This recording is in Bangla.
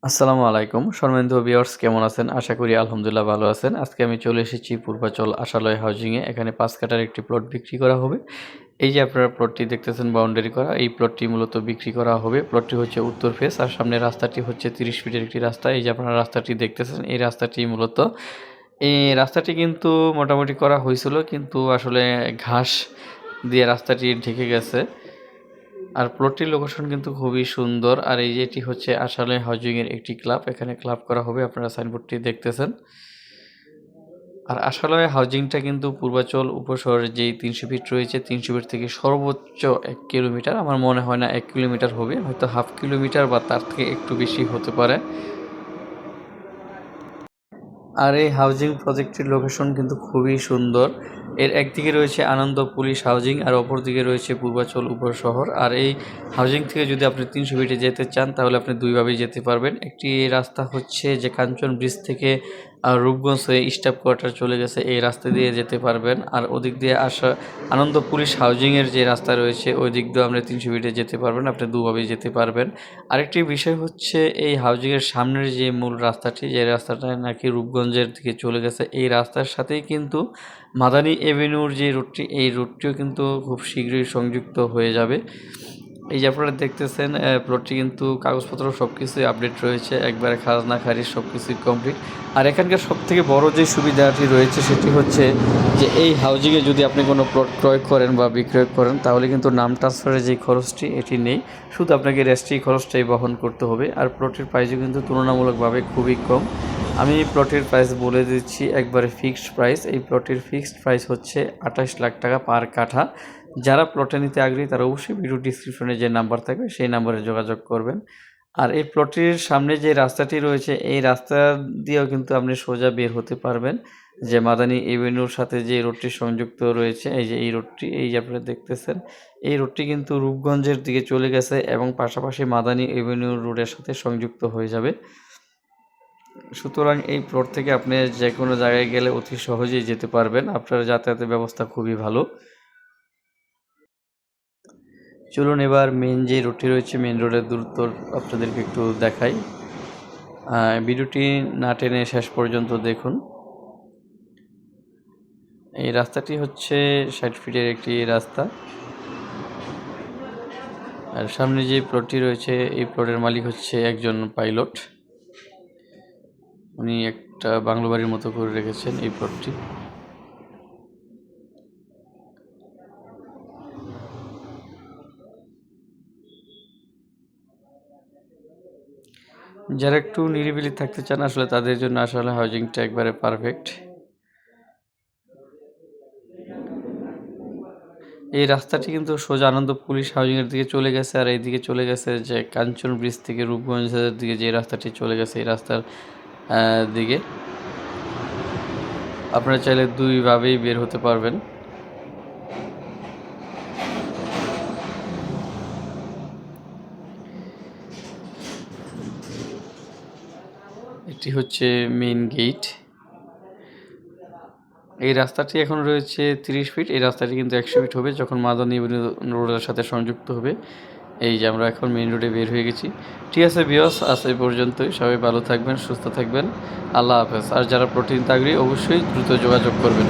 আসসালামু আলাইকুম সম্মানিত ভিউয়ার্স, কেমন আছেন? আশা করি আলহামদুলিল্লাহ ভালো আছেন। আজকে আমি চলে এসেছি পূর্বাচল আশালয় হাউজিংয়ে। এখানে ৫ কাঠার একটি প্লট বিক্রি করা হবে। এই যে আপনারা প্লটটি দেখতেছেন বাউন্ডারি করা, এই প্লটটি মূলত বিক্রি করা হবে। প্লটটি হচ্ছে উত্তর ফেস আর সামনের রাস্তাটি হচ্ছে ৩০ ফিটের একটি রাস্তা। এই যে আপনারা রাস্তাটি দেখতেছেন, এই রাস্তাটি মূলত এই রাস্তাটি কিন্তু মোটামুটি করা হয়েছিল, কিন্তু আসলে ঘাস দিয়ে রাস্তাটি ঢেকে গেছে। আর প্লটটির লোকেশন কিন্তু খুবই সুন্দর। আর এই যে এটি হচ্ছে আশালয় হাউজিংয়ের একটি ক্লাব। এখানে ক্লাব করা হবে, আপনারা সাইনবোর্ডটি দেখতেছেন। আর আশালয় হাউজিংটা কিন্তু পূর্বাচল উপশহরের যেই ৩০০ ফিট রয়েছে, ৩০০ ফিট থেকে সর্বোচ্চ ১ কিলোমিটার, আমার মনে হয় না ১ কিলোমিটার হবে, হয়তো হাফ কিলোমিটার বা তার থেকে একটু বেশি হতে পারে। আর এই হাউজিং প্রজেক্টটির লোকেশন কিন্তু খুবই সুন্দর। এর একদিকে রয়েছে আনন্দ পুলিশ হাউজিং আর অপরদিকে রয়েছে পূর্বাচল উপশহর। আর এই হাউজিং থেকে যদি আপনি ৩০০ ফিটে যেতে চান তাহলে আপনি দুইভাবেই যেতে পারবেন। একটি রাস্তা হচ্ছে যে কাঞ্চন ব্রিজ থেকে রূপগঞ্জ হয়ে স্টাফ কোয়ার্টার চলে গেছে, এই রাস্তা দিয়ে যেতে পারবেন। আর ওদিক দিয়ে আসা আনন্দ পুলিশ হাউজিংয়ের যে রাস্তা রয়েছে ওই দিক দিয়েও আপনি ৩০০ ফিটে যেতে পারবেন, আপনি দুভাবেই যেতে পারবেন। আরেকটি বিষয় হচ্ছে এই হাউজিংয়ের সামনের যে মূল রাস্তাটি, যে রাস্তাটা নাকি রূপগঞ্জের দিকে চলে গেছে, এই রাস্তার সাথেই কিন্তু মাদানী এভিনিউর যে রুটটি, এই রুটটিও কিন্তু খুব শীঘ্রই সংযুক্ত হয়ে যাবে। এই যে আপনারা দেখতেছেন প্লটটি কিন্তু কাগজপত্র সব কিছুই আপডেট রয়েছে, একবারে খাজনা খারিজ সব কিছুই কমপ্লিট। আর এখানকার সবথেকে বড় যে সুবিধাটি রয়েছে সেটি হচ্ছে যে এই হাউজিংয়ে যদি আপনি কোনো প্লট ক্রয় করেন বা বিক্রয় করেন তাহলে কিন্তু নাম ট্রান্সফারের যে খরচটি এটি নেই, শুধু আপনাকে রেজিস্ট্রি খরচটাই বহন করতে হবে। আর প্লটের প্রাইসও কিন্তু তুলনামূলকভাবে খুবই কম। আমি প্লটের প্রাইস বলে দিচ্ছি, একবারে ফিক্সড প্রাইস। এই প্লটের ফিক্সড প্রাইস হচ্ছে ২৮ লাখ টাকা পার কাঠা। যারা প্লটে নিতে আগ্রহী তারা অবশ্যই ভিডিও ডিসক্রিপশনে যে নাম্বার থাকবে সেই নাম্বারে যোগাযোগ করবেন। আর এই প্লটটির সামনে যে রাস্তাটি রয়েছে এই রাস্তা দিয়েও কিন্তু আপনি সোজা বের হতে পারবেন, যে মাদানী এভিনিউর সাথে যে রোডটি সংযুক্ত রয়েছে, এই যে এই রোডটি, এই যে আপনারা দেখতেছেন, এই রোডটি কিন্তু রূপগঞ্জের দিকে চলে গেছে এবং পাশাপাশি মাদানী এভিনিউ রোডের সাথে সংযুক্ত হয়ে যাবে। সুতরাং এই প্লট থেকে আপনি যে কোনো জায়গায় গেলে অতি সহজেই যেতে পারবেন, আপনার যাতায়াতের ব্যবস্থা খুবই ভালো। চলুন এবার মেন যে রোডটি রয়েছে, মেন রোডের দূরত্ব আপনাদেরকে একটু দেখাই। ভিডিওটি না টেনে শেষ পর্যন্ত দেখুন। এই রাস্তাটি হচ্ছে ৬০ ফিটের একটি রাস্তা। আর সামনে যে প্লটটি রয়েছে এই প্লটের মালিক হচ্ছে একজন পাইলট, উনি একটা বাংলো বাড়ির মতো করে রেখেছেন এই প্লটটি। যারা একটু নিরিবিলি থাকতে চান আসলে তাদের জন্য আসলে হাউজিংটা একবারে পারফেক্ট। এই রাস্তাটি কিন্তু সোজা আনন্দ পুলিশ হাউজিংয়ের দিকে চলে গেছে, আর এইদিকে চলে গেছে যে কাঞ্চন ব্রিজ থেকে রূপগঞ্জের দিকে যে রাস্তাটি চলে গেছে এই রাস্তার দিকে। আপনারা চাইলে দুইভাবেই বের হতে পারবেন। এটি হচ্ছে মেইন গেট। এই রাস্তাটি এখন রয়েছে ৩০ ফিট, এই রাস্তাটি কিন্তু ১০০ ফিট হবে যখন মাদানী রোডের সাথে সংযুক্ত হবে। এই যে আমরা এখন মেইন রোডে বের হয়ে গেছি। ঠিক আছে ভিউয়ার্স, আজ এই পর্যন্তই। সবাই ভালো থাকবেন, সুস্থ থাকবেন। আল্লাহ হাফেজ। আর যারা প্রোটিন আগ্রহী অবশ্যই দ্রুত যোগাযোগ করবেন।